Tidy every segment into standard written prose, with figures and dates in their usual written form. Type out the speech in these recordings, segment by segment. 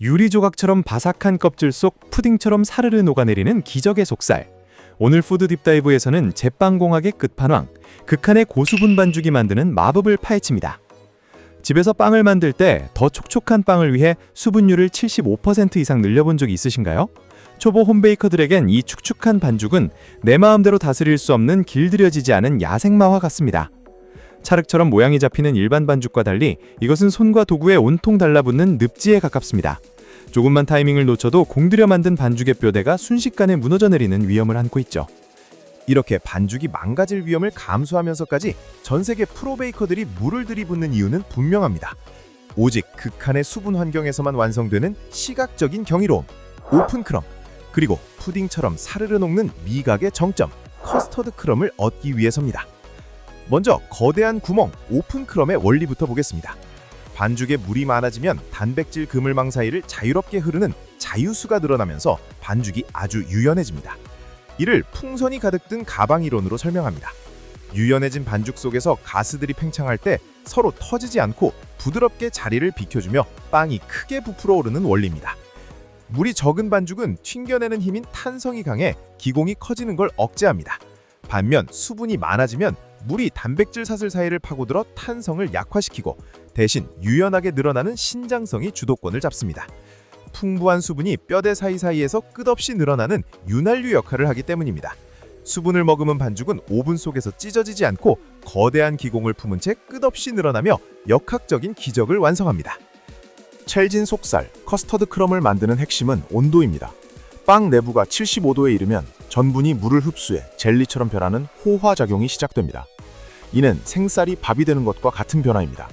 유리 조각처럼 바삭한 껍질 속 푸딩처럼 사르르 녹아내리는 기적의 속살. 오늘 푸드 딥다이브에서는 제빵공학의 끝판왕, 극한의 고수분 반죽이 만드는 마법을 파헤칩니다. 집에서 빵을 만들 때 더 촉촉한 빵을 위해 수분율을 75% 이상 늘려본 적이 있으신가요? 초보 홈베이커들에겐 이 축축한 반죽은 내 마음대로 다스릴 수 없는 길들여지지 않은 야생마와 같습니다. 찰흙처럼 모양이 잡히는 일반 반죽과 달리 이것은 손과 도구에 온통 달라붙는 늪지에 가깝습니다. 조금만 타이밍을 놓쳐도 공들여 만든 반죽의 뼈대가 순식간에 무너져 내리는 위험을 안고 있죠. 이렇게 반죽이 망가질 위험을 감수하면서까지 전 세계 프로 베이커들이 물을 들이붓는 이유는 분명합니다. 오직 극한의 수분 환경에서만 완성되는 시각적인 경이로움, 오픈 크럼, 그리고 푸딩처럼 사르르 녹는 미각의 정점, 커스터드 크럼을 얻기 위해서입니다. 먼저 거대한 구멍, 오픈 크럼의 원리부터 보겠습니다. 반죽에 물이 많아지면 단백질 그물망 사이를 자유롭게 흐르는 자유수가 늘어나면서 반죽이 아주 유연해집니다. 이를 풍선이 가득 든 가방 이론으로 설명합니다. 유연해진 반죽 속에서 가스들이 팽창할 때 서로 터지지 않고 부드럽게 자리를 비켜주며 빵이 크게 부풀어 오르는 원리입니다. 물이 적은 반죽은 튕겨내는 힘인 탄성이 강해 기공이 커지는 걸 억제합니다. 반면 수분이 많아지면 물이 단백질 사슬 사이를 파고들어 탄성을 약화시키고 대신 유연하게 늘어나는 신장성이 주도권을 잡습니다. 풍부한 수분이 뼈대 사이사이에서 끝없이 늘어나는 윤활유 역할을 하기 때문입니다. 수분을 머금은 반죽은 오븐 속에서 찢어지지 않고 거대한 기공을 품은 채 끝없이 늘어나며 역학적인 기적을 완성합니다. 찰진 속살, 커스터드 크럼을 만드는 핵심은 온도입니다. 빵 내부가 75도에 이르면 전분이 물을 흡수해 젤리처럼 변하는 호화작용이 시작됩니다. 이는 생쌀이 밥이 되는 것과 같은 변화입니다.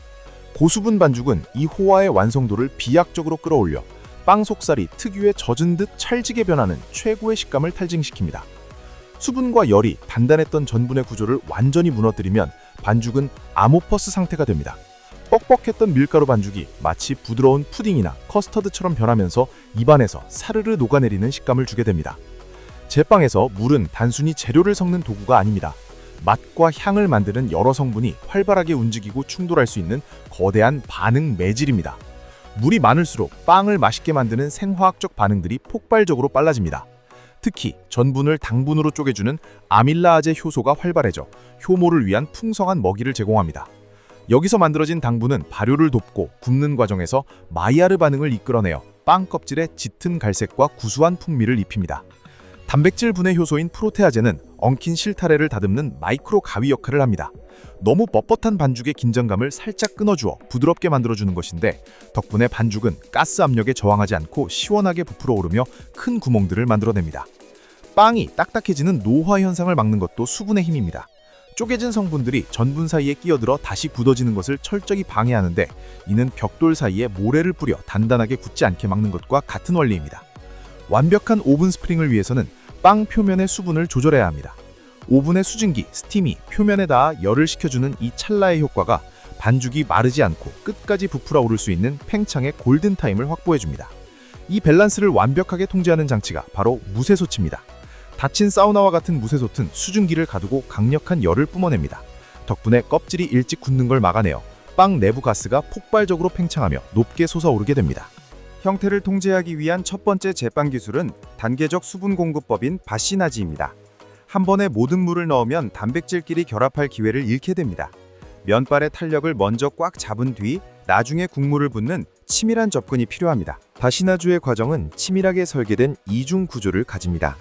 고수분 반죽은 이 호화의 완성도를 비약적으로 끌어올려 빵 속살이 특유의 젖은 듯 찰지게 변하는 최고의 식감을 탈증시킵니다. 수분과 열이 단단했던 전분의 구조를 완전히 무너뜨리면 반죽은 아모퍼스 상태가 됩니다. 뻑뻑했던 밀가루 반죽이 마치 부드러운 푸딩이나 커스터드처럼 변하면서 입안에서 사르르 녹아내리는 식감을 주게 됩니다. 제빵에서 물은 단순히 재료를 섞는 도구가 아닙니다. 맛과 향을 만드는 여러 성분이 활발하게 움직이고 충돌할 수 있는 거대한 반응 매질입니다. 물이 많을수록 빵을 맛있게 만드는 생화학적 반응들이 폭발적으로 빨라집니다. 특히 전분을 당분으로 쪼개주는 아밀라아제 효소가 활발해져 효모를 위한 풍성한 먹이를 제공합니다. 여기서 만들어진 당분은 발효를 돕고 굽는 과정에서 마이야르 반응을 이끌어내어 빵 껍질에 짙은 갈색과 구수한 풍미를 입힙니다. 단백질 분해 효소인 프로테아제는 엉킨 실타래를 다듬는 마이크로 가위 역할을 합니다. 너무 뻣뻣한 반죽의 긴장감을 살짝 끊어주어 부드럽게 만들어주는 것인데 덕분에 반죽은 가스 압력에 저항하지 않고 시원하게 부풀어 오르며 큰 구멍들을 만들어냅니다. 빵이 딱딱해지는 노화 현상을 막는 것도 수분의 힘입니다. 쪼개진 성분들이 전분 사이에 끼어들어 다시 굳어지는 것을 철저히 방해하는데 이는 벽돌 사이에 모래를 뿌려 단단하게 굳지 않게 막는 것과 같은 원리입니다. 완벽한 오븐 스프링을 위해서는 빵 표면의 수분을 조절해야 합니다. 오븐의 수증기, 스팀이 표면에 닿아 열을 식혀주는 이 찰나의 효과가 반죽이 마르지 않고 끝까지 부풀어 오를 수 있는 팽창의 골든타임을 확보해줍니다. 이 밸런스를 완벽하게 통제하는 장치가 바로 무쇠솥입니다. 닫힌 사우나와 같은 무쇠솥은 수증기를 가두고 강력한 열을 뿜어냅니다. 덕분에 껍질이 일찍 굳는 걸 막아내어 빵 내부 가스가 폭발적으로 팽창하며 높게 솟아오르게 됩니다. 형태를 통제하기 위한 첫 번째 제빵 기술은 단계적 수분 공급법인 바시나지입니다. 한 번에 모든 물을 넣으면 단백질끼리 결합할 기회를 잃게 됩니다. 면발의 탄력을 먼저 꽉 잡은 뒤 나중에 국물을 붓는 치밀한 접근이 필요합니다. 바시나주의 과정은 치밀하게 설계된 이중 구조를 가집니다.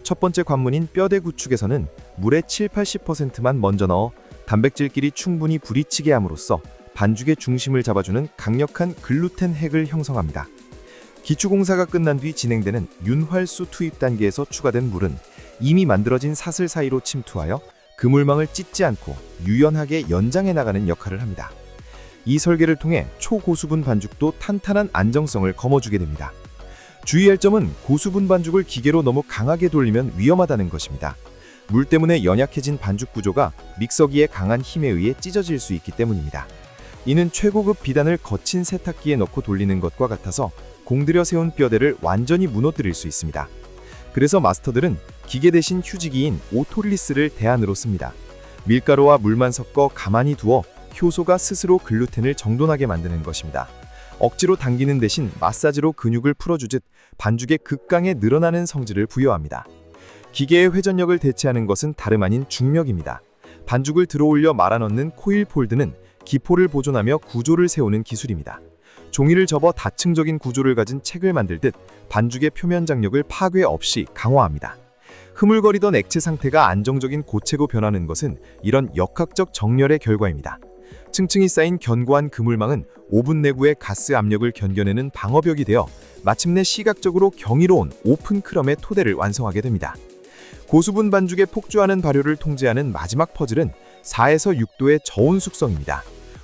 첫 번째 관문인 뼈대 구축에서는 물의 70-80%만 먼저 넣어 단백질끼리 충분히 부딪히게 함으로써 반죽의 중심을 잡아주는 강력한 글루텐 핵을 형성합니다. 기초공사가 끝난 뒤 진행되는 윤활수 투입 단계에서 추가된 물은 이미 만들어진 사슬 사이로 침투하여 그물망을 찢지 않고 유연하게 연장해 나가는 역할을 합니다. 이 설계를 통해 초고수분 반죽도 탄탄한 안정성을 거머쥐게 됩니다. 주의할 점은 고수분 반죽을 기계로 너무 강하게 돌리면 위험하다는 것입니다. 물 때문에 연약해진 반죽 구조가 믹서기의 강한 힘에 의해 찢어질 수 있기 때문입니다. 이는 최고급 비단을 거친 세탁기에 넣고 돌리는 것과 같아서 공들여 세운 뼈대를 완전히 무너뜨릴 수 있습니다. 그래서 마스터들은 기계 대신 휴지기인 오토릴리스를 대안으로 씁니다. 밀가루와 물만 섞어 가만히 두어 효소가 스스로 글루텐을 정돈하게 만드는 것입니다. 억지로 당기는 대신 마사지로 근육을 풀어주듯 반죽에 극강에 늘어나는 성질을 부여합니다. 기계의 회전력을 대체하는 것은 다름 아닌 중력입니다. 반죽을 들어올려 말아넣는 코일 폴드는 기포를 보존하며 구조를 세우는 기술입니다. 종이를 접어 다층적인 구조를 가진 책을 만들듯 반죽의 표면 장력을 파괴 없이 강화합니다. 흐물거리던 액체 상태가 안정적인 고체로 변하는 것은 이런 역학적 정렬의 결과입니다. 층층이 쌓인 견고한 그물망은 오븐 내부의 가스 압력을 견뎌내는 방어벽이 되어 마침내 시각적으로 경이로운 오픈 크럼의 토대를 완성하게 됩니다. 고수분 반죽에 폭주하는 발효를 통제하는 마지막 퍼즐은 4에서 6도의 저온 숙성입니다.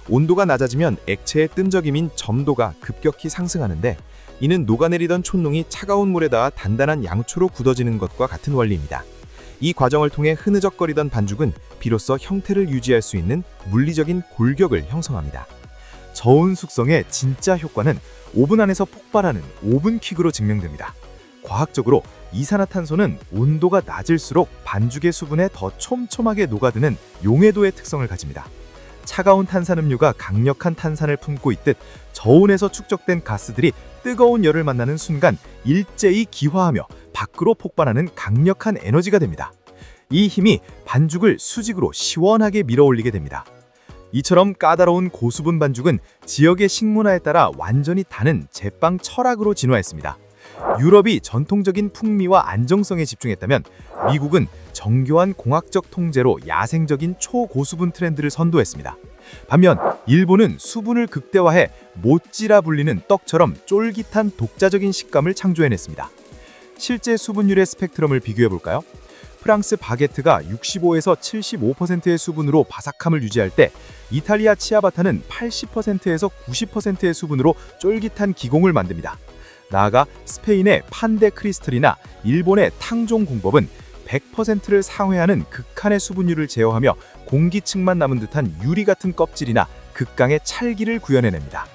온도가 낮아지면 액체의 뜸적임인 점도가 급격히 상승하는데 이는 녹아내리던 촛농이 차가운 물에 닿아 단단한 양초로 굳어지는 것과 같은 원리입니다. 이 과정을 통해 흐느적거리던 반죽은 비로소 형태를 유지할 수 있는 물리적인 골격을 형성합니다. 저온 숙성의 진짜 효과는 오븐 안에서 폭발하는 오븐킥으로 증명됩니다. 과학적으로 이산화탄소는 온도가 낮을수록 반죽의 수분에 더 촘촘하게 녹아드는 용해도의 특성을 가집니다. 차가운 탄산음료가 강력한 탄산을 품고 있듯 저온에서 축적된 가스들이 뜨거운 열을 만나는 순간 일제히 기화하며 밖으로 폭발하는 강력한 에너지가 됩니다. 이 힘이 반죽을 수직으로 시원하게 밀어올리게 됩니다. 이처럼 까다로운 고수분 반죽은 지역의 식문화에 따라 완전히 다른 제빵 철학으로 진화했습니다. 유럽이 전통적인 풍미와 안정성에 집중했다면 미국은 정교한 공학적 통제로 야생적인 초고수분 트렌드를 선도했습니다. 반면 일본은 수분을 극대화해 모찌라 불리는 떡처럼 쫄깃한 독자적인 식감을 창조해냈습니다. 실제 수분율의 스펙트럼을 비교해볼까요? 프랑스 바게트가 65에서 75%의 수분으로 바삭함을 유지할 때 이탈리아 치아바타는 80%에서 90%의 수분으로 쫄깃한 기공을 만듭니다. 나아가 스페인의 판데 크리스털이나 일본의 탕종 공법은 100%를 상회하는 극한의 수분율을 제어하며 공기층만 남은 듯한 유리 같은 껍질이나 극강의 찰기를 구현해냅니다.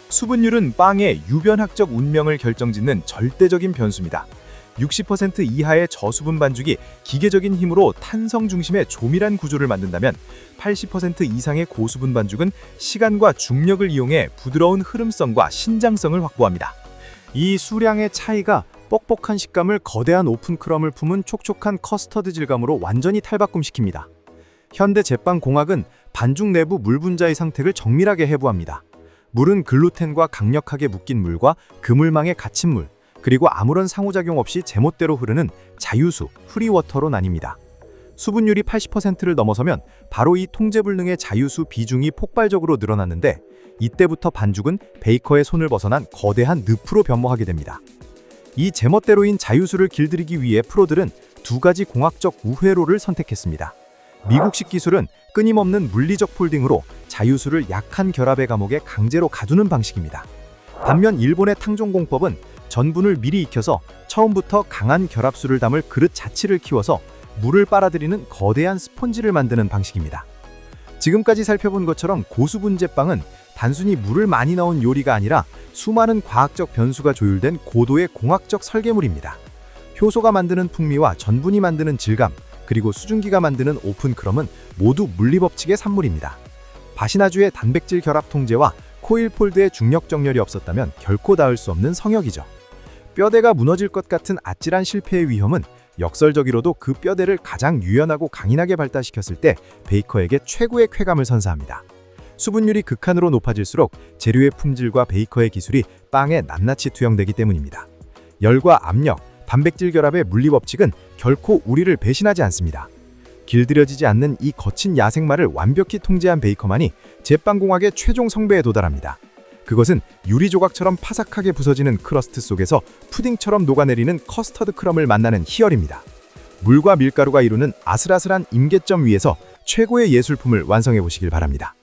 수분율은 빵의 유변학적 운명을 결정짓는 절대적인 변수입니다. 60% 이하의 저수분 반죽이 기계적인 힘으로 탄성 중심의 조밀한 구조를 만든다면 80% 이상의 고수분 반죽은 시간과 중력을 이용해 부드러운 흐름성과 신장성을 확보합니다. 이 수량의 차이가 뻑뻑한 식감을 거대한 오픈 크럼을 품은 촉촉한 커스터드 질감으로 완전히 탈바꿈시킵니다. 현대 제빵 공학은 반죽 내부 물 분자의 상태를 정밀하게 해부합니다. 물은 글루텐과 강력하게 묶인 물과 그물망에 갇힌 물, 그리고 아무런 상호작용 없이 제멋대로 흐르는 자유수, 프리워터로 나뉩니다. 수분율이 80%를 넘어서면 바로 이 통제불능의 자유수 비중이 폭발적으로 늘어났는데 이때부터 반죽은 베이커의 손을 벗어난 거대한 늪으로 변모하게 됩니다. 이 제멋대로인 자유수를 길들이기 위해 프로들은 두 가지 공학적 우회로를 선택했습니다. 미국식 기술은 끊임없는 물리적 폴딩으로 자유수를 약한 결합의 감옥에 강제로 가두는 방식입니다. 반면 일본의 탕종공법은 전분을 미리 익혀서 처음부터 강한 결합수를 담을 그릇 자치를 키워서 물을 빨아들이는 거대한 스폰지를 만드는 방식입니다. 지금까지 살펴본 것처럼 고수분 제빵은 단순히 물을 많이 넣은 요리가 아니라 수많은 과학적 변수가 조율된 고도의 공학적 설계물입니다. 효소가 만드는 풍미와 전분이 만드는 질감, 그리고 수증기가 만드는 오픈 크럼은 모두 물리법칙의 산물입니다. 바시나주의 단백질 결합 통제와 코일 폴드의 중력 정렬이 없었다면 결코 닿을 수 없는 성역이죠. 뼈대가 무너질 것 같은 아찔한 실패의 위험은 역설적이로도 그 뼈대를 가장 유연하고 강인하게 발달시켰을 때 베이커에게 최고의 쾌감을 선사합니다. 수분율이 극한으로 높아질수록 재료의 품질과 베이커의 기술이 빵에 낱낱이 투영되기 때문입니다. 열과 압력, 단백질 결합의 물리법칙은 결코 우리를 배신하지 않습니다. 길들여지지 않는 이 거친 야생마를 완벽히 통제한 베이커만이 제빵공학의 최종 성배에 도달합니다. 그것은 유리 조각처럼 파삭하게 부서지는 크러스트 속에서 푸딩처럼 녹아내리는 커스터드 크럼을 만나는 희열입니다. 물과 밀가루가 이루는 아슬아슬한 임계점 위에서 최고의 예술품을 완성해 보시길 바랍니다.